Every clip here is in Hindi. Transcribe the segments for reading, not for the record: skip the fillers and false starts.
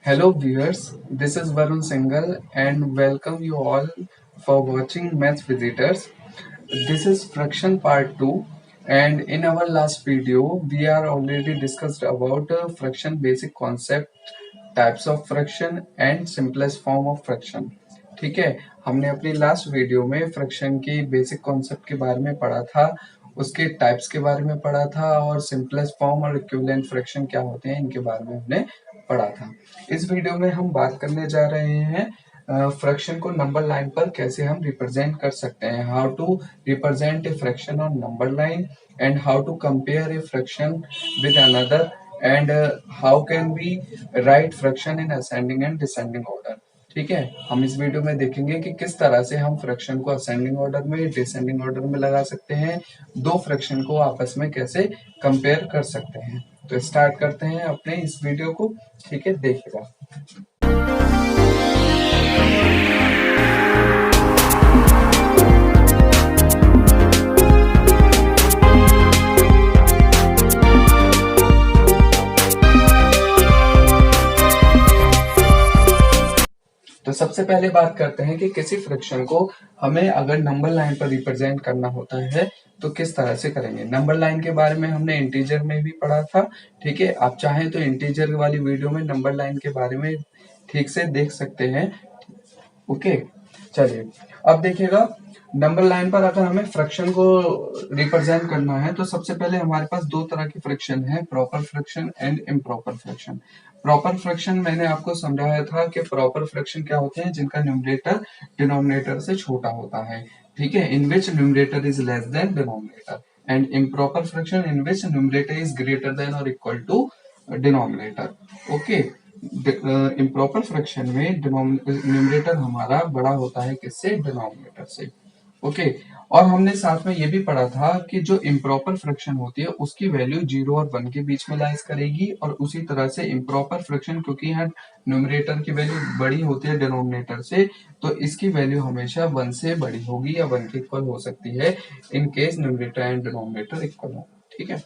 Hello viewers, this is Varun Singhal and welcome you all for watching Math Visitors. This is fraction part 2 and in our last video we are already discussed about fraction basic concept, types of fraction and simplest form of fraction. ठीक है, हमने अपनी लास्ट वीडियो में फ्रैक्शन की बेसिक कॉन्सेप्ट के बारे में पढ़ा था, उसके टाइप्स के बारे में पढ़ा था और सिंपलेस्ट फॉर्म और इक्विवेलेंट फ्रैक्शन क्या होते हैं इनके बारे में हमने पढ़ा था। इस वीडियो में हम बात करने जा रहे हैं फ्रैक्शन को नंबर लाइन पर कैसे हम रिप्रेजेंट कर सकते हैं, how to represent a fraction on number line and how to compare a fraction with another and how can we write fraction in ascending and descending order. ठीक है, हम इस वीडियो में देखेंगे कि किस तरह से हम फ्रैक्शन को असेंडिंग ऑर्डर में डिसेंडिंग ऑर्डर में लगा सकते हैं, दो फ्रैक्शन को आपस में कैसे कंपेयर कर सकते हैं। तो स्टार्ट करते हैं अपने इस वीडियो को। ठीक है, देखिएगा। तो सबसे पहले बात करते हैं कि किसी फ्रैक्शन को हमें अगर नंबर लाइन पर रिप्रेजेंट करना होता है तो किस तरह से करेंगे। नंबर लाइन के बारे में हमने इंटीजर में भी पढ़ा था। ठीक है, आप चाहें तो इंटीजर वाली वीडियो में नंबर लाइन के बारे में ठीक से देख सकते हैं। ओके, चलिए अब देखिएगा, नंबर लाइन पर अगर हमें फ्रैक्शन को रिप्रेजेंट करना है तो सबसे पहले हमारे पास दो तरह की फ्रैक्शन है, proper fraction and improper fraction. Proper fraction मैंने आपको समझाया था कि प्रॉपर फ्रैक्शन क्या होते हैं, जिनका न्यूमरेटर डिनोमिनेटर से छोटा होता है। ठीक है, in which numerator is less than denominator, and improper fraction in which numerator is greater than और equal to denominator. Okay, improper fraction में न्यूमरेटर हमारा बड़ा होता है किससे, डिनोमिनेटर से। ओके, और हमने साथ में ये भी पढ़ा था कि जो इम्प्रॉपर फ्रैक्शन होती है उसकी वैल्यू 0 और 1 के बीच में लाइज करेगी, और उसी तरह से इम्प्रॉपर फ्रैक्शन, क्योंकि यहाँ न्यूमरेटर की वैल्यू बड़ी होती है डिनोमिनेटर से, तो इसकी वैल्यू हमेशा 1 से बड़ी होगी या 1 के इक्वल हो सकती है in case numerator and denominator equal हो। ठीक है,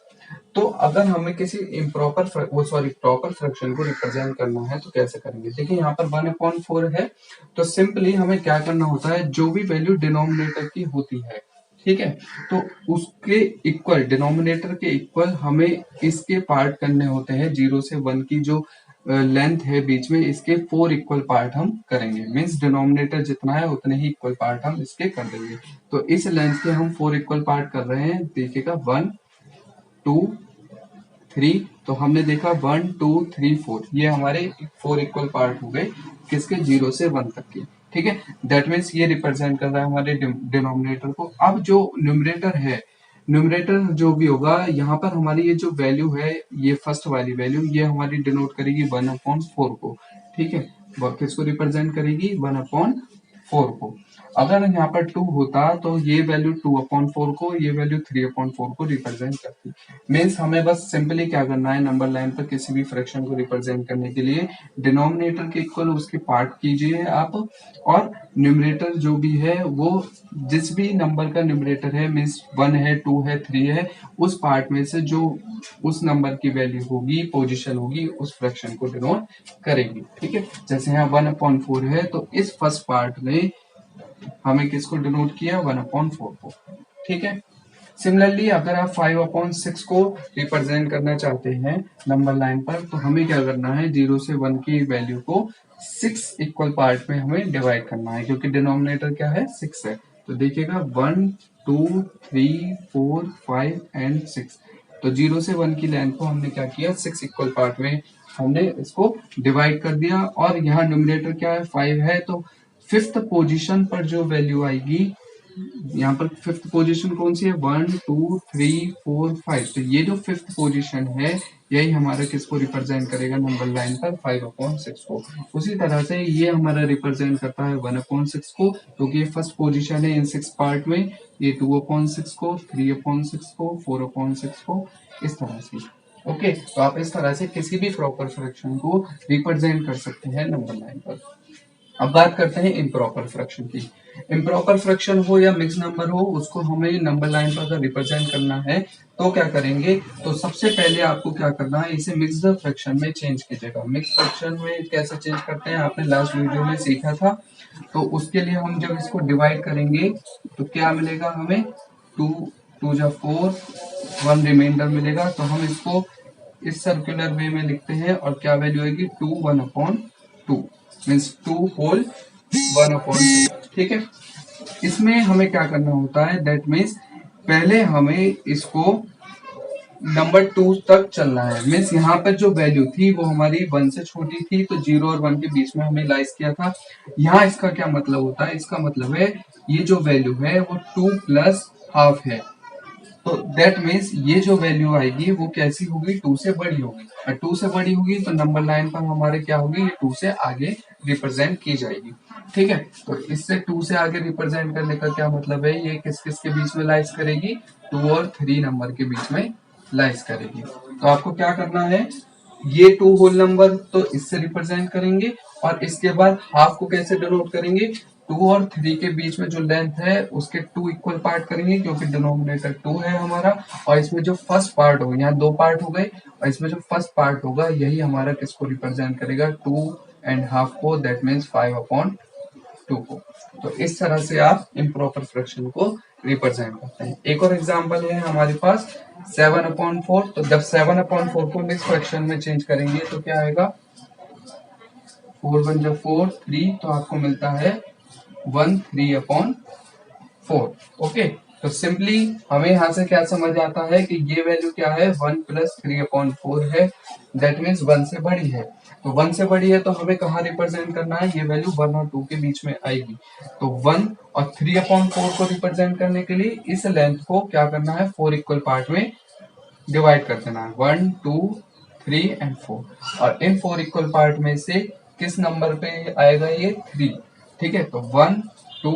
तो अगर हमें किसी प्रॉपर फ्रैक्शन को रिप्रेजेंट करना है तो कैसे करेंगे। देखिए यहाँ पर 1/4 है, तो सिंपली हमें क्या करना होता है, जो भी वैल्यू डिनोमिनेटर की होती है, ठीक है, तो उसके इक्वल, डिनोमिनेटर के इक्वल हमें इसके पार्ट करने होते हैं। 0 से 1 की जो लेंथ है बीच में, इसके 4 इक्वल पार्ट हम करेंगे। मींस डिनोमिनेटर जितना है उतने ही इक्वल पार्ट हम इसके कर देंगे। तो इस लेंथ के हम 4 इक्वल पार्ट कर रहे हैं। देखिएगा 1 2 3, तो हमने देखा 1 2 3 4, ये हमारे 4 इक्वल पार्ट हो गए किसके, 0 से 1 तक के। ठीक है, दैट मीन्स ये रिप्रेजेंट कर रहा है हमारे डिनोमिनेटर को। अब जो न्यूमरेटर है, न्यूमरेटर जो भी होगा, यहाँ पर हमारी ये जो वैल्यू है, ये फर्स्ट वाली वैल्यू, ये हमारी डिनोट करेगी 1/4 को। ठीक है, किसको रिप्रेजेंट करेगी, 1/4 को। अगर यहाँ पर 2 होता तो ये वैल्यू 2/4 को, ये वैल्यू 3/4 को रिप्रेजेंट करती। मीन्स हमें बस सिंपली क्या करना है, नंबर लाइन पर किसी भी फ्रैक्शन को रिप्रेजेंट करने के लिए डिनोमिनेटर के इक्वल उसके पार्ट कीजिए आप, और न्यूमरेटर जो भी है वो जिस भी नंबर का न्यूमरेटर है, मीन्स 1 है 2 है 3 है, उस पार्ट में से जो उस नंबर की वैल्यू होगी, पोजीशन होगी, उस फ्रैक्शन को डिनोट करेगी। ठीक है, जैसे यहाँ 1/4 है, तो इस फर्स्ट पार्ट में हमें किसको डिनोट किया, 1/4 को। ठीक है, सिमिलरली अगर आप 5/6 को रिप्रेजेंट करना चाहते हैं नंबर लाइन पर, तो हमें क्या करना है, 0 से 1 की वैल्यू को 6 इक्वल पार्ट में हमें डिवाइड करना है, क्योंकि डिनोमिनेटर क्या है, 6 है। तो देखिएगा 1 2 3 4 5 एंड 6, तो 0 से 1 की लेंथ को हमने क्या किया, 6 इक्वल पार्ट में हमने इसको डिवाइड कर दिया। और यहाँ न्यूमरेटर क्या है, 5 है, तो फिफ्थ पोजीशन पर जो वैल्यू आएगी, यहाँ पर फिफ्थ पोजीशन कौन सी है, 1 2 3 4 5, तो ये जो फिफ्थ पोजीशन है यही हमारा किसको रिप्रेजेंट करेगा नंबर लाइन पर, 5/6 को। उसी तरह से ये हमारा रिप्रेजेंट करता है 1/6 को, क्योंकि ये फर्स्ट पोजीशन है इन 6 पार्ट में, ये 2/6 को, 3/6 को, 4/6 को, इस तरह से। ओके, तो आप इस तरह से किसी भी प्रॉपर फ्रैक्शन को रिप्रेजेंट कर सकते हैं नंबर लाइन पर। अब बात करते हैं इम्प्रॉपर फ्रैक्शन की। इम्प्रॉपर फ्रैक्शन हो या मिक्स नंबर हो, उसको हमें नंबर लाइन पर अगर रिप्रेजेंट करना है तो क्या करेंगे, तो सबसे पहले आपको क्या करना है, इसे मिक्स्ड फ्रैक्शन में चेंज कीजिएगा। मिक्स फ्रैक्शन में कैसे चेंज करते हैं आपने लास्ट वीडियो में सीखा था। तो उसके लिए हम जब इसको डिवाइड करेंगे तो क्या मिलेगा हमें, टू टू जा फोर, वन रिमाइंडर मिलेगा। तो हम इसको इस सर्कुलर वे में लिखते हैं और क्या वैल्यू आएगी, two one upon two, means two whole one upon two. ठीक है, इसमें हमें क्या करना होता है, दैट मीन्स पहले हमें इसको नंबर टू तक चलना है। मीन्स यहाँ पर जो वैल्यू थी वो हमारी वन से छोटी थी, तो जीरो और वन के बीच में हमने लाइज किया था। यहाँ इसका क्या मतलब होता है, इसका मतलब है ये जो वैल्यू है वो टू प्लस हाफ है। तो दैट मीन्स ये जो वैल्यू आएगी वो कैसी होगी, टू से बड़ी होगी, और टू से बड़ी होगी तो नंबर लाइन पर हमारे क्या होगी, ये टू से आगे रिप्रेजेंट की जाएगी। ठीक है, तो इससे टू से आगे रिप्रेजेंट करने का क्या मतलब है, ये किस किस के बीच में लाइज करेगी, टू और थ्री नंबर के बीच में लाइज करेगी। तो आपको क्या करना है, ये टू होल नंबर तो इससे रिप्रेजेंट करेंगे, और इसके बाद हाफ को कैसे डिनोट करेंगे, टू और थ्री के बीच में जो लेंथ है उसके टू इक्वल पार्ट करेंगे, क्योंकि डिनोमिनेटर टू है हमारा, और इसमें जो फर्स्ट पार्ट होगा, यहाँ दो पार्ट हो गए, और इसमें जो फर्स्ट पार्ट होगा यही हमारा किसको रिप्रेजेंट करेगा, टू एंड हाफ को, that means five upon two को। तो इस तरह से आप इम्प्रॉपर फ्रैक्शन को रिप्रेजेंट करते हैं। एक और एग्जांपल है हमारे पास सेवन अपॉन फोर। तो जब सेवन अपॉन फोर को मिक्स फ्रैक्शन में चेंज करेंगे तो क्या आएगा, फोर वन जब फोर थ्री, तो आपको मिलता है one three upon four. Okay, तो सिंपली हमें यहाँ से क्या समझ आता है कि ये वैल्यू क्या है, one plus three upon four है, दैट मीन्स वन से बड़ी है। तो वन से बड़ी है तो हमें कहाँ रिप्रेजेंट करना है, ये वैल्यू वन और टू के बीच में आएगी। तो वन और थ्री अपॉन फोर को रिप्रेजेंट करने के लिए इस लेंथ को क्या करना है, फोर इक्वल पार्ट में डिवाइड कर देना है, one two three and four, और इन फोर इक्वल पार्ट में से किस नंबर पे आएगा, ये थ्री। ठीक है, तो वन टू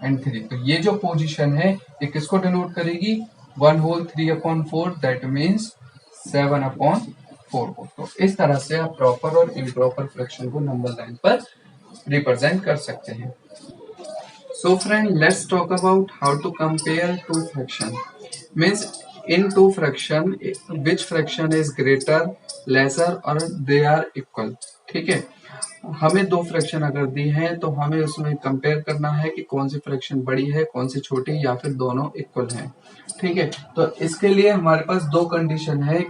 एंड थ्री, तो ये जो पोजीशन है ये किसको डिनोट करेगी, one whole three upon four, that means seven upon four को। तो इस तरह से आप प्रॉपर और इम्प्रॉपर फ्रैक्शन को नंबर लाइन पर रिप्रेजेंट कर सकते हैं। So friend, let's talk about how to compare two fraction. Means in two fraction, which fraction is greater, lesser or they are equal. ठीक है, हमें दो फ्रैक्शन अगर दी हैं तो हमें उसमें कंपेयर करना है कि कौन सी फ्रैक्शन बड़ी है, कौन सी छोटी, या फिर दोनों इक्वल हैं। ठीक है, तो इसके लिए हमारे पास दो कंडीशन है।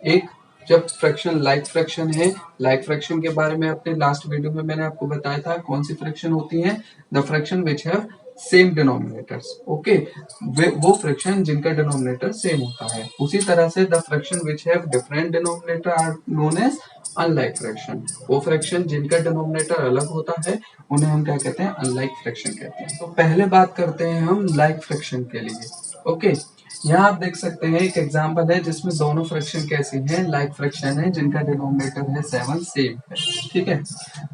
एक, जब फ्रैक्शन लाइक फ्रैक्शन है, लाइक फ्रैक्शन के बारे में अपने लास्ट वीडियो में मैंने आपको बताया था कौन सी फ्रैक्शन होती है, the fraction which have same denominators. Okay, वो फ्रैक्शन जिनका डिनोमिनेटर सेम होता है। उसी तरह से the fraction which have different denominator are known as unlike fraction. वो फ्रैक्शन जिनका डिनोमिनेटर अलग होता है उन्हें हम क्या कहते हैं, अनलाइक फ्रैक्शन कहते हैं। तो पहले बात करते हैं हम लाइक फ्रैक्शन के लिए। ओके, यहाँ आप देख सकते हैं एक एग्जांपल है जिसमें दोनों फ्रैक्शन कैसी हैं, लाइक फ्रैक्शन है जिनका डिनोमिनेटर है सेवन, सेम है। ठीक है,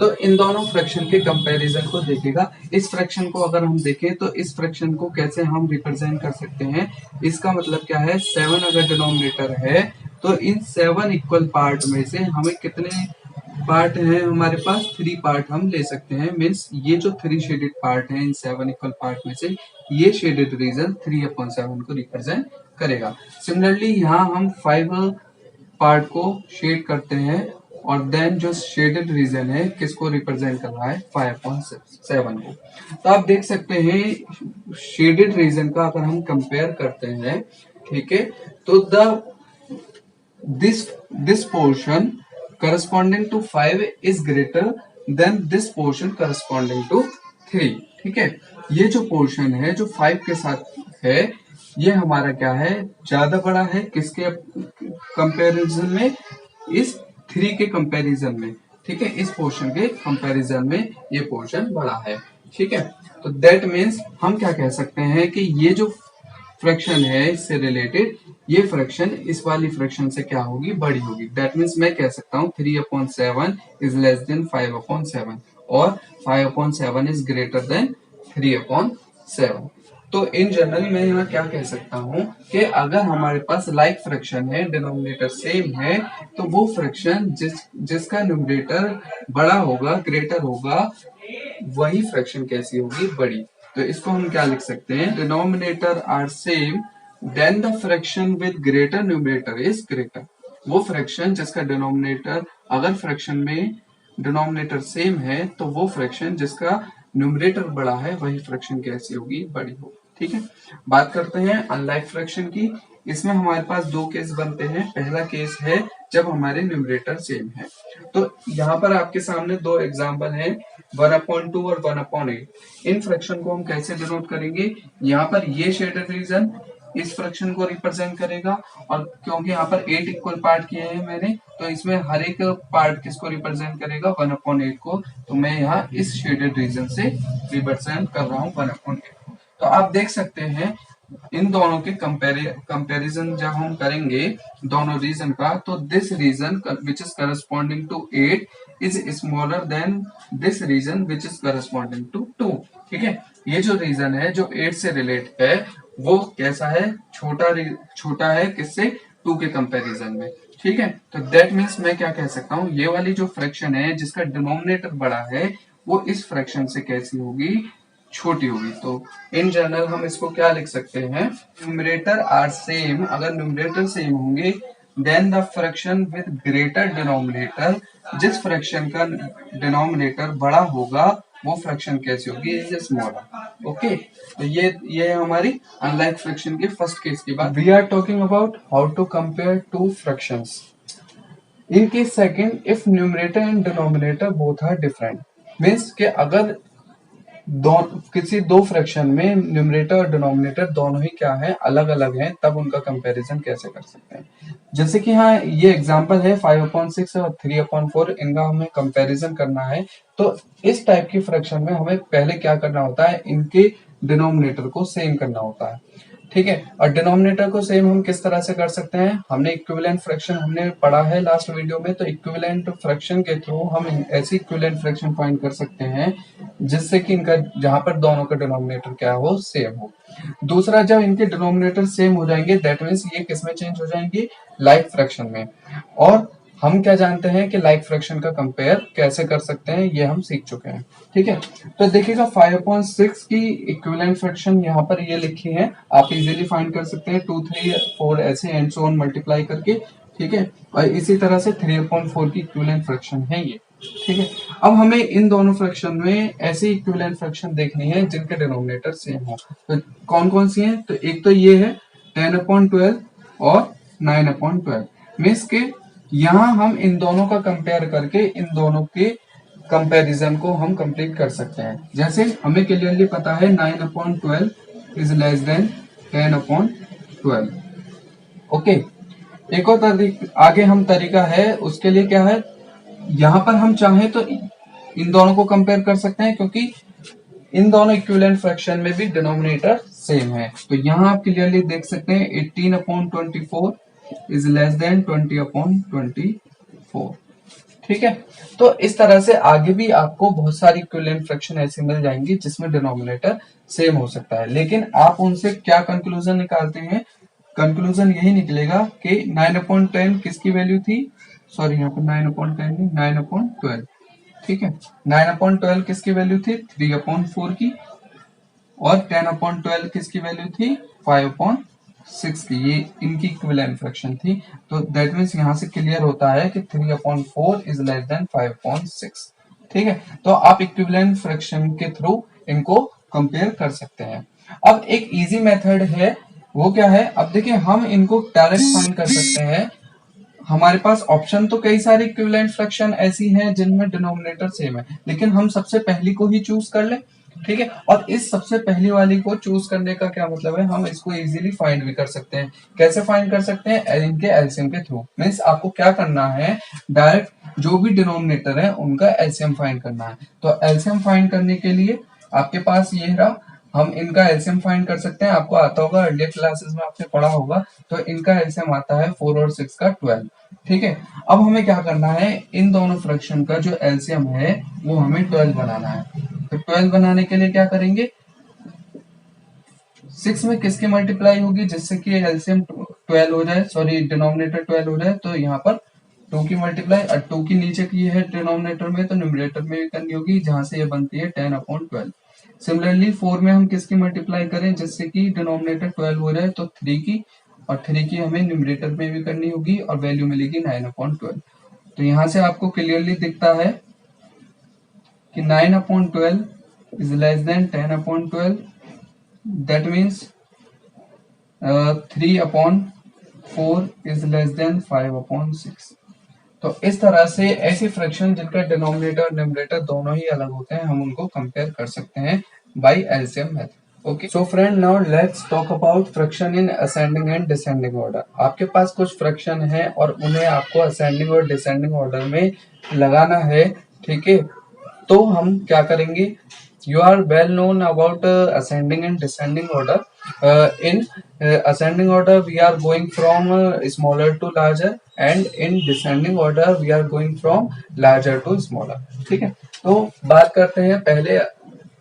तो इन दोनों फ्रैक्शन के कंपैरिजन को देखेगा। इस फ्रैक्शन को अगर हम देखें तो इस फ्रैक्शन को कैसे हम रिप्रेजेंट कर सकते हैं, इसका मतलब क्या है, सेवन अगर डिनोमिनेटर है तो इन सेवन इक्वल पार्ट में से हमें कितने पार्ट है हमारे पास, थ्री पार्ट हम ले सकते हैं। मीन्स ये जो थ्री शेडेड पार्ट है इन सेवन इक्वल पार्ट में से, ये shaded region three upon seven को रिप्रेजेंट करेगा। सिमिलरली यहाँ हम फाइव पार्ट को शेड करते हैं, और देन जो शेडेड रीजन है किसको रिप्रेजेंट कर रहा है, फाइव अपॉन सेवन को। तो आप देख सकते हैं शेडेड रीजन का अगर हम कंपेयर करते हैं, ठीक है, तो this portion corresponding to 5 is greater than this portion corresponding to 3। ठीक है, ये जो पोर्शन है जो 5 के साथ है ये हमारा क्या है, ज्यादा बड़ा है किसके कंपैरिजन में, इस 3 के कंपैरिजन में। ठीक है, इस पोर्शन के कंपैरिजन में ये पोर्शन बड़ा है। ठीक है, तो दैट मीन्स हम क्या कह सकते हैं कि ये जो फ्रैक्शन है इससे रिलेटेड, ये फ्रैक्शन इस वाली फ्रैक्शन से क्या होगी, बड़ी होगी। दैट मीन्स मैं कह सकता हूँ three upon seven is less than five upon seven, और five upon seven is greater than three upon seven. तो इन जनरल मैं यहाँ क्या कह सकता हूँ कि अगर हमारे पास लाइक फ्रैक्शन है, डिनोमिनेटर सेम है, तो वो फ्रैक्शन जिसका न्यूमरेटर बड़ा होगा, ग्रेटर होगा, वही फ्रैक्शन कैसी होगी, बड़ी। तो इसको हम क्या लिख सकते हैं, denominator are same then the fraction with greater numerator is greater. वो फ्रैक्शन जिसका डिनोमिनेटर, अगर फ्रैक्शन में डिनोमिनेटर सेम है तो वो फ्रैक्शन जिसका न्यूमरेटर बड़ा है वही फ्रैक्शन कैसी होगी, बड़ी होगी। ठीक है, बात करते हैं अनलाइक फ्रैक्शन की। इसमें हमारे पास दो केस बनते हैं। पहला केस है जब हमारे न्यूमरेटर सेम है। तो यहाँ पर आपके सामने दो एग्जांपल हैं, 1/2 और 1/8। इन फ्रैक्शन को हम कैसे डिनोट करेंगे, यहाँ पर ये शेडेड रीजन इस फ्रैक्शन को रिप्रेजेंट करेगा, और क्योंकि यहाँ पर 8 इक्वल पार्ट किए हैं मैंने, तो इसमें हर एक पार्ट किसको रिप्रेजेंट करेगा, 1/8 को। तो मैं यहाँ इस शेडेड रीजन से रिप्रेजेंट कर रहा हूँ 1/8 को। तो आप देख सकते हैं इन दोनों के कंपैरिजन जब हम करेंगे दोनों रीजन का, तो this region which is corresponding to 8 is smaller than this region which is corresponding to 2। ठीक है, ये जो रीजन है जो 8 से रिलेट है वो कैसा है, छोटा है किससे, 2 के कंपैरिजन में। ठीक है, तो दैट मीन्स मैं क्या कह सकता हूँ, ये वाली जो फ्रैक्शन है जिसका डिनोमिनेटर बड़ा है वो इस फ्रैक्शन से कैसी होगी, छोटी होगी। तो इन जनरल हम इसको क्या लिख सकते हैं, न्यूमरेटर आर सेम, अगर न्यूमरेटर सेम होंगे then the fraction with greater denominator, जिस फ्रैक्शन का डिनोमिनेटर बड़ा होगा वो फ्रैक्शन कैसी होगी, इज स्मॉलर। ओके, तो ये हमारी अनलाइक फ्रैक्शन के फर्स्ट केस की बात। We are talking about how to compare two fractions. In case second, if numerator and denominator both are different, means के अगर किसी दो फ्रैक्शन में न्यूमरेटर और डिनोमिनेटर दोनों ही क्या है, अलग अलग हैं, तब उनका कंपैरिजन कैसे कर सकते हैं। जैसे कि हाँ ये एग्जांपल है 5/6 और 3/4, इनका हमें कंपैरिजन करना है। तो इस टाइप की फ्रैक्शन में हमें पहले क्या करना होता है, इनके डिनोमिनेटर को सेम करना होता है। ठीक है, और डिनोमिनेटर को सेम हम किस तरह से कर सकते हैं, हमने इक्विवेलेंट फ्रैक्शन हमने पढ़ा है लास्ट वीडियो में। तो इक्विवेलेंट फ्रैक्शन के थ्रू हम ऐसी इक्विवेलेंट फ्रैक्शन फाइंड कर सकते हैं जिससे कि इनका जहां पर दोनों का डिनोमिनेटर क्या हो, सेम हो। दूसरा, जब इनके डिनोमिनेटर सेम हो जाएंगे दैट मीन्स ये किस में चेंज हो जाएंगे, लाइक फ्रैक्शन में। और हम क्या जानते हैं कि लाइक फ्रैक्शन का कंपेयर कैसे कर सकते हैं, ये हम सीख चुके हैं। ठीक है, तो देखिएगा 5/6 की इक्विवेलेंट फ्रैक्शन यहाँ पर ये लिखी है, आप इजीली फाइंड कर सकते हैं 2, 3, 4 ऐसे एंड सो ऑन मल्टीप्लाई करके। ठीक है, और इसी तरह से 3/4 की इक्विवेलेंट फ्रैक्शन है ये। ठीक है, अब हमें इन दोनों फ्रैक्शन में ऐसी इक्विवेलेंट फ्रैक्शन देखनी है जिनके डिनोमिनेटर सेम हो। तो कौन कौन सी हैं, तो एक तो ये है 10/12 और 9/12। मीन्स के यहाँ हम इन दोनों का कंपेयर करके इन दोनों के कंपैरिजन को हम कंप्लीट कर सकते हैं। जैसे हमें क्लियरली पता है 9/12 इज लेस देन 10/12। ओके, एक और आगे हम तरीका है उसके लिए क्या है, यहाँ पर हम चाहें तो इन दोनों को कंपेयर कर सकते हैं क्योंकि इन दोनों इक्विवेलेंट फ्रैक्शन में भी डिनोमिनेटर सेम है। तो यहाँ आप क्लियरली देख सकते हैं 18/24 इज लेस देन 20/24। ठीक है, तो इस तरह से आगे भी आपको बहुत सारी इक्विवेलेंट फ्रैक्शन ऐसी मिल जाएंगी जिसमें डिनोमिनेटर सेम हो सकता है। लेकिन आप उनसे क्या कंक्लूजन निकालते हैं, कंक्लूजन यही निकलेगा कि 9/10 किसकी वैल्यू थी, सॉरी यहाँ पर 9/10 नहीं 9/12। ठीक है, 9/12 किसकी वैल्यू थी, 3/4 की, और 10/12 किसकी वैल्यू थी, 5/6 की। ये इनकी इक्विवेलेंट फ्रैक्शन थी। तो दैट मीन्स यहाँ से क्लियर होता है कि 3/4 इज लेस देन 5/6। ठीक है, तो आप इक्विवेलेंट फ्रैक्शन के थ्रू इनको कंपेयर कर सकते हैं। अब एक इजी मेथड है, वो क्या है, अब देखिए हम इनको डायरेक्ट फाइंड कर सकते हैं। हमारे पास ऑप्शन तो कई सारी इक्विवेलेंट फ्रैक्शन ऐसी हैं जिनमें डिनोमिनेटर सेम है, लेकिन हम सबसे पहली को ही चूज कर ले। ठीक है, और इस सबसे पहली वाली को चूज करने का क्या मतलब है, हम इसको इजीली फाइंड भी कर सकते हैं। कैसे फाइंड कर सकते हैं, इनके एलसीएम के थ्रू। मीन्स आपको क्या करना है, डायरेक्ट जो भी डिनोमिनेटर है उनका एलसीएम फाइंड करना है। तो एलसीएम फाइंड करने के लिए आपके पास ये रहा, हम इनका एलसीएम फाइंड कर सकते हैं। आपको आता होगा, अर्लियर क्लासेस में आपने पढ़ा होगा। तो इनका एलसीएम आता है 4 और 6 का 12। ठीक है, अब हमें क्या करना है, इन दोनों फ्रैक्शन का जो एलसीएम है वो हमें 12 बनाना है। तो 12 बनाने के लिए क्या करेंगे, 6 में किसकी मल्टीप्लाई होगी जिससे कि एलसीएम 12 हो जाए, सॉरी डिनोमिनेटर 12 हो जाए। तो यहाँ पर 2 की मल्टीप्लाई, और 2 की नीचे की है डिनोमिनेटर में, तो न्यूमरेटर में भी करनी होगी, जहां से ये बनती है 10/12। सिमिलरली 4 में हम किसकी मल्टीप्लाई करें, जिससे कि डिनोमिनेटर 12 हो जाए, तो 3 की, और 3 की हमें न्यूमरेटर में भी करनी होगी और वैल्यू मिलेगी 9/12। तो यहाँ से आपको क्लियरली दिखता है कि 9/12 is less then 10/12, that means 3/4 is less then 5/6। तो इस तरह से ऐसी फ्रैक्शन जिनका डिनोमिनेटर और न्यूमरेटर दोनों ही अलग होते हैं, हम उनको कंपेयर कर सकते हैं bye LCM method. Okay, so friend, now let's talk about fraction in ascending and descending order. आपके पास कुछ फ्रैक्शन है और उन्हें आपको असेंडिंग और डिसेंडिंग ऑर्डर में लगाना है, ठीक है। तो हम क्या करेंगे, you are well known about ascending and descending order. In ascending order we are going from smaller to larger, and in descending order we are going from larger to smaller, ठीक है। तो बात करते हैं पहले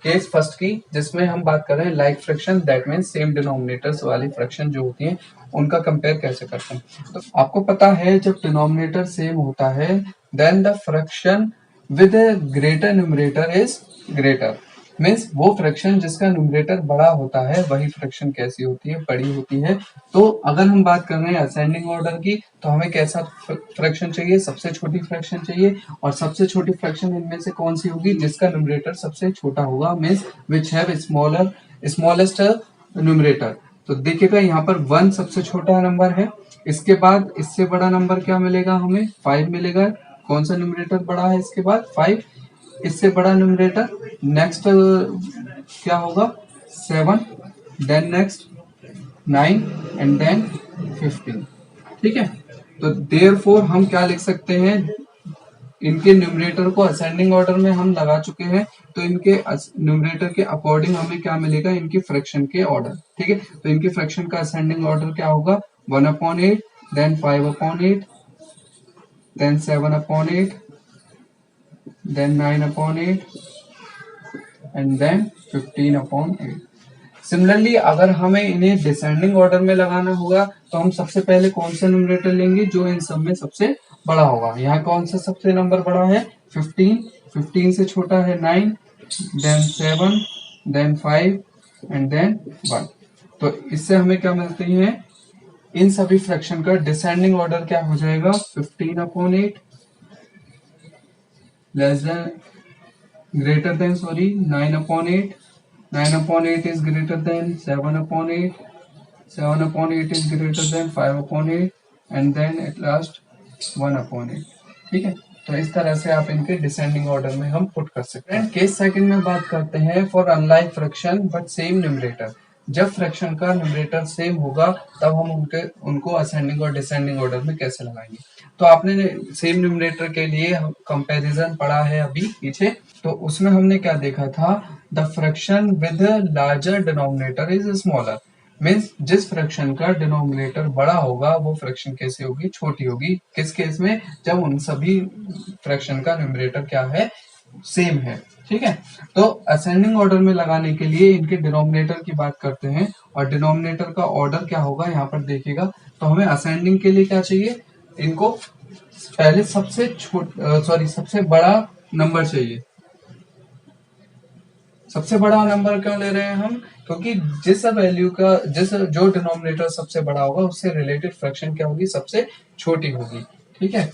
केस फर्स्ट की, जिसमें हम बात कर रहे हैं like fraction, that means same denominators वाली फ्रैक्शन जो होती हैं उनका कंपेयर कैसे करते हैं। तो आपको पता है जब डिनोमिनेटर सेम होता है then the fraction with greater numerator is greater, means वो फ्रैक्शन जिसका न्यूमरेटर बड़ा होता है वही फ्रैक्शन कैसी होती है, बड़ी होती है। तो अगर हम बात कर रहे हैं असेंडिंग ऑर्डर की, तो हमें कैसा फ्रैक्शन चाहिए, सबसे छोटी फ्रैक्शन चाहिए, और सबसे छोटी फ्रैक्शन इनमें से कौन सी होगी, जिसका न्यूमरेटर सबसे छोटा होगा, means which have smallest numerator. तो देखिएगा यहाँ पर 1 सबसे छोटा नंबर है, इसके बाद इससे बड़ा नंबर क्या मिलेगा, हमें 5 मिलेगा। कौन सा न्यूमरेटर बड़ा है इसके बाद, 5। इससे बड़ा न्यूमरेटर नेक्स्ट क्या होगा, 7, देन नेक्स्ट 9 एंड देन 15, ठीक है। तो देयरफॉर हम क्या लिख सकते हैं, इनके न्यूमरेटर को असेंडिंग ऑर्डर में हम लगा चुके हैं, तो इनके न्यूमरेटर के अकॉर्डिंग हमें क्या मिलेगा, इनकी फ्रैक्शन के ऑर्डर, ठीक है। तो इनकी फ्रैक्शन का असेंडिंग ऑर्डर क्या होगा, 1/8, then 5/8, then 7/8, then 9/8 and then 15/8। Similarly अगर हमें इन्हें डिसेंडिंग ऑर्डर में लगाना होगा तो हम सबसे पहले कौन सा न्यूमरेटर लेंगे, जो इन सब में सबसे बड़ा होगा। यहाँ कौन सा सबसे नंबर बड़ा है, 15, 15 से छोटा है 9, देन 7, देन 5 एंड देन 1। तो इससे हमें क्या मिलती है, इन सभी फ्रैक्शन का डिसेंडिंग ऑर्डर क्या हो जाएगा, 15/8 less than greater than 9/8, 9/8 is greater than 7/8, 7/8 is greater than 5/8 and then at last 1/8, ठीक है। तो इस तरह से आप इनके डिसेंडिंग ऑर्डर में हम पुट कर सकते हैं। केस सेकंड में बात करते हैं for unlike fraction but same numerator. जब फ्रैक्शन का न्यूमरेटर सेम होगा तब हम उनको असेंडिंग और डिसेंडिंग ऑर्डर में कैसे लगाएंगे। तो आपने सेम न्यूमरेटर के लिए कंपैरिजन पढ़ा है अभी पीछे, तो उसमें हमने क्या देखा था, the fraction with larger denominator is smaller, means जिस फ्रैक्शन का डिनोमिनेटर बड़ा होगा वो फ्रैक्शन कैसे होगी, छोटी होगी। किस केस में, जब उन सभी फ्रैक्शन का न्यूमरेटर क्या है, सेम है, ठीक है। तो असेंडिंग ऑर्डर में लगाने के लिए इनके डिनोमिनेटर की बात करते हैं, और डिनोमिनेटर का ऑर्डर क्या होगा यहाँ पर देखिएगा। तो हमें असेंडिंग के लिए क्या चाहिए, इनको पहले सबसे बड़ा नंबर चाहिए। सबसे बड़ा नंबर क्यों ले रहे हैं हम, क्योंकि जिस वैल्यू का जो डिनोमिनेटर सबसे बड़ा होगा उससे रिलेटेड फ्रैक्शन क्या होगी, सबसे छोटी होगी, ठीक है।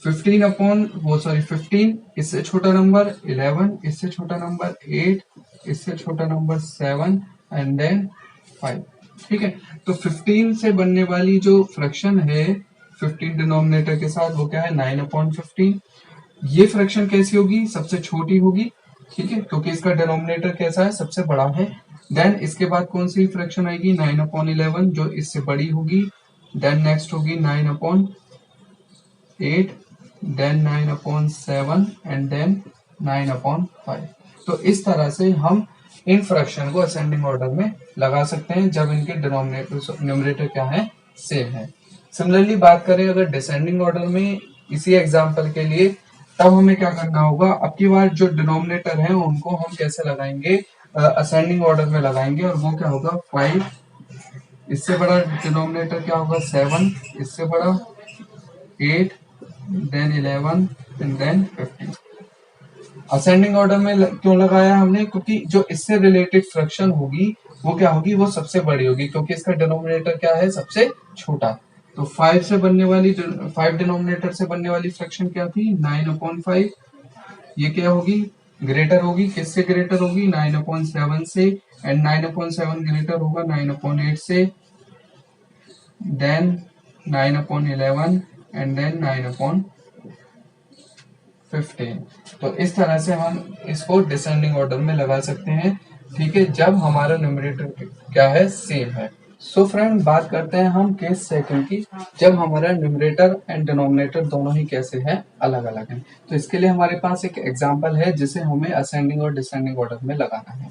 15 इससे छोटा नंबर 11, इससे छोटा नंबर 8, इससे छोटा नंबर 7 एंड देन 5, ठीक है। तो 15 से बनने वाली जो फ्रैक्शन है 15 डिनोमिनेटर के साथ, वो क्या है, 9/15। ये फ्रैक्शन कैसी होगी, सबसे छोटी होगी, ठीक है, क्योंकि इसका डिनोमिनेटर कैसा है, सबसे बड़ा है। देन इसके बाद कौन सी फ्रैक्शन आएगी, 9/11, जो इससे बड़ी होगी। देन नेक्स्ट होगी 9/8, देन 9/7 एंड देन 9/5। तो इस तरह से हम इन फ्रैक्शन को असेंडिंग ऑर्डर में लगा सकते हैं जब इनके न्यूमरेटर क्या है, सेम है। सिमिलरली बात करें अगर डिसेंडिंग ऑर्डर में, इसी एग्जांपल के लिए, तब हमें क्या करना होगा, अब की बार जो डिनोमिनेटर है उनको हम कैसे लगाएंगे, असेंडिंग ऑर्डर में लगाएंगे, और वो क्या होगा 5, इससे बड़ा डिनोमिनेटर क्या होगा 7, इससे बड़ा 8, then 11 and then 15। Ascending order में क्यों लगाया हमने, क्योंकि जो इससे रिलेटेड फ्रैक्शन होगी वो क्या होगी, वो सबसे बड़ी होगी, क्योंकि इसका डिनोमिनेटर क्या है, सबसे छोटा। तो 5 डिनोमिनेटर से बनने वाली फ्रैक्शन क्या थी, 9/5। ये क्या होगी, ग्रेटर होगी, किससे ग्रेटर होगी, 9/7 से। एंड 9/7 ग्रेटर होगा 9/8 से, देन 9/11 एंड देन 9/15। तो इस तरह से हम इसको डिसेंडिंग ऑर्डर में लगा सकते हैं, ठीक है, जब हमारा न्यूमरेटर क्या है, सेम है। सो फ्रेंड, बात करते हैं हम केस सेकंड की, जब हमारा न्यूमरेटर एंड डिनोमिनेटर दोनों ही कैसे हैं, अलग अलग हैं। तो इसके लिए हमारे पास एक एग्जांपल है जिसे हमें असेंडिंग और डिसेंडिंग ऑर्डर में लगाना है।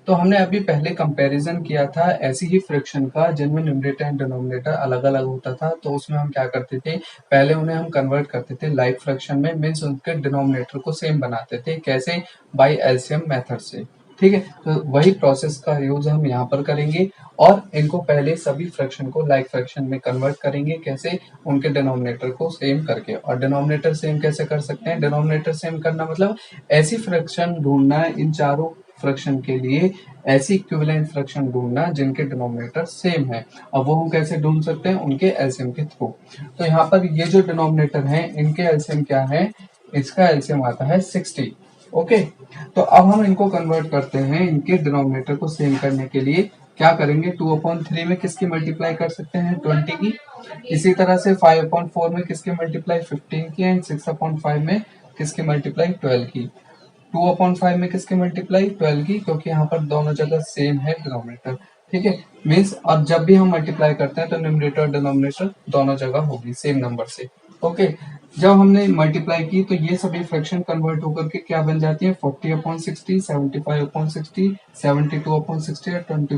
तो हमने अभी पहले कंपैरिजन किया था ऐसी ही फ्रैक्शन का जिनमें न्यूमरेटर एंड डिनोमिनेटर अलग अलग होता था। तो उसमें हम क्या करते थे, पहले उन्हें हम कन्वर्ट करते थे लाइक फ्रैक्शन में, मीन्स उनके डिनोमिनेटर को सेम बनाते थे, कैसे, बाय एलसीएम मेथड से, ठीक है। तो वही प्रोसेस का यूज हम यहाँ पर करेंगे, और इनको पहले सभी फ्रैक्शन को लाइक फ्रैक्शन में कन्वर्ट करेंगे, कैसे, उनके डिनोमिनेटर को सेम करके। और डिनोमिनेटर सेम कैसे कर सकते हैं, डिनोमिनेटर सेम करना मतलब ऐसी फ्रैक्शन ढूंढना इन चारों फ्रैक्शन के लिए, ऐसी इक्विवेलेंट फ्रैक्शन ढूंढना जिनके डिनोमिनेटर सेम है। अब वो हम कैसे ढूंढ सकते हैं, उनके एलसीएम के थ्रू। तो यहाँ पर ये जो डिनोमिनेटर हैं इनके एलसीएम क्या है, इसका एलसीएम आता है 60। ओके, तो अब हम इनको कन्वर्ट करते हैं, इनके डिनोमिनेटर को सेम करने के लिए क्या करेंगे, 2/3 में किसकी मल्टीप्लाई कर सकते हैं, 20 की। इसी तरह से 5/4 में किसकी मल्टीप्लाई, 15 की। एंड 6/5 में किसकी मल्टीप्लाई, 12 की। 2/5 में किसकी मल्टीप्लाई, 12 की, क्योंकि यहाँ पर दोनों जगह सेम है डिनोमिनेटर, ठीक है। मीन्स अब जब भी हम मल्टीप्लाई करते हैं तो न्यूमरेटर और डिनोमिनेटर दोनों जगह होगी सेम नंबर से। ओके, जब हमने मल्टीप्लाई की तो ये सभी फ्रैक्शन कन्वर्ट होकर के क्या बन जाती है, 40/60, 75/60, 72/60 और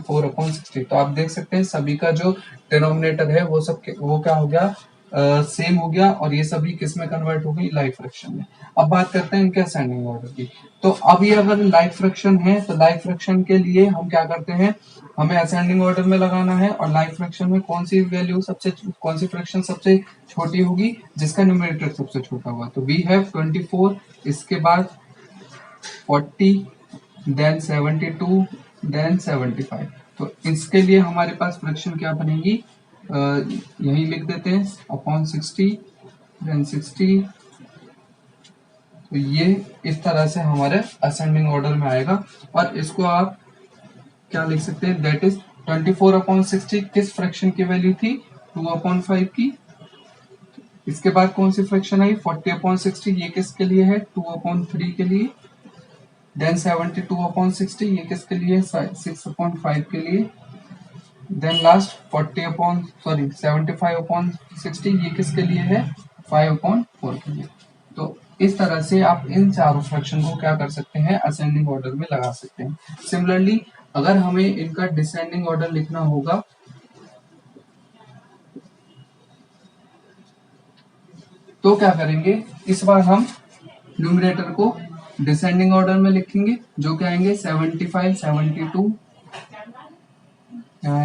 24/60। तो आप देख सकते हैं सभी का जो डिनोमिनेटर है वो क्या हो गया, सेम हो गया, और ये सभी किस में कन्वर्ट हो गई, लाइक फ्रैक्शन में। अब बात करते हैं इनके असेंडिंग ऑर्डर की। तो अब ये अगर लाइक फ्रैक्शन है तो लाइक फ्रैक्शन के लिए हम क्या करते हैं, हमें असेंडिंग ऑर्डर में लगाना है, और लाइक फ्रैक्शन में कौन सी फ्रैक्शन सबसे छोटी होगी, जिसका न्यूमरेटर सबसे छोटा होगा। तो वी हैव 24, इसके बाद 40, देन 72, देन 75। तो इसके लिए हमारे पास फ्रैक्शन क्या बनेगी, यही लिख देते हैं, अपॉन 60, देन 60। तो ये इस तरह से हमारे असेंडिंग ऑर्डर में आएगा, और इसको आप क्या लिख सकते हैं, दैट इज 24/60 किस फ्रैक्शन की वैल्यू थी, 2/5 की। इसके बाद कौन सी फ्रैक्शन आई, 40/60, ये किसके लिए है, 2/3 के लिए। देन 72/60, ये किसके लिए, 6/5 के लिए। देन लास्ट 75/60, ये किसके लिए है, 5/4 के लिए। तो इस तरह से आप इन चारों फ्रैक्शन को क्या कर सकते हैं, असेंडिंग ऑर्डर में लगा सकते हैं। सिमिलरली अगर हमें इनका डिसेंडिंग ऑर्डर लिखना होगा तो क्या करेंगे, इस बार हम न्यूमरेटर को डिसेंडिंग ऑर्डर में लिखेंगे, जो क्या आएंगे 75, 72।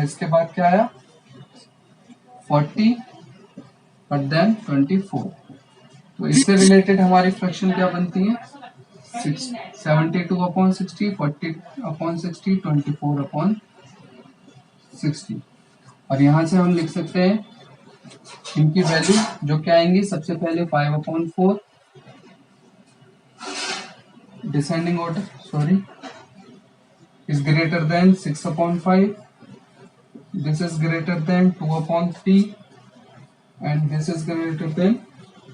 इसके बाद क्या आया 40 और देन 24। तो इससे रिलेटेड हमारी फ्रैक्शन क्या बनती है, 72/60, 40/60, 24/60। और यहां से हम लिख सकते हैं इनकी वैल्यू जो क्या आएंगी, सबसे पहले 5/4 descending order is greater than 6/5, this is greater than 2/3 and this is greater than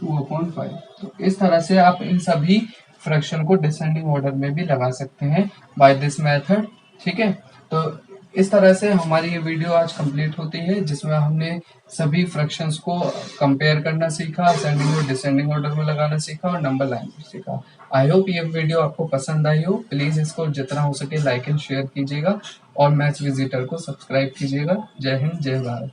2/5। तो इस तरह से आप इन सभी फ्रैक्शन को डिसेंडिंग ऑर्डर में भी लगा सकते हैं बाय दिस मेथड, ठीक है। तो इस तरह से हमारी ये वीडियो आज कंप्लीट होती है, जिसमें हमने सभी फ्रैक्शंस को कंपेयर करना सीखा, असेंडिंग और डिसेंडिंग ऑर्डर में लगाना सीखा, और नंबर लाइन भी सीखा। आई होप ये वीडियो आपको पसंद आई हो। प्लीज इसको जितना हो सके लाइक एंड शेयर कीजिएगा, और मैथ्स विजिटर को सब्सक्राइब कीजिएगा। जय हिंद, जय भारत।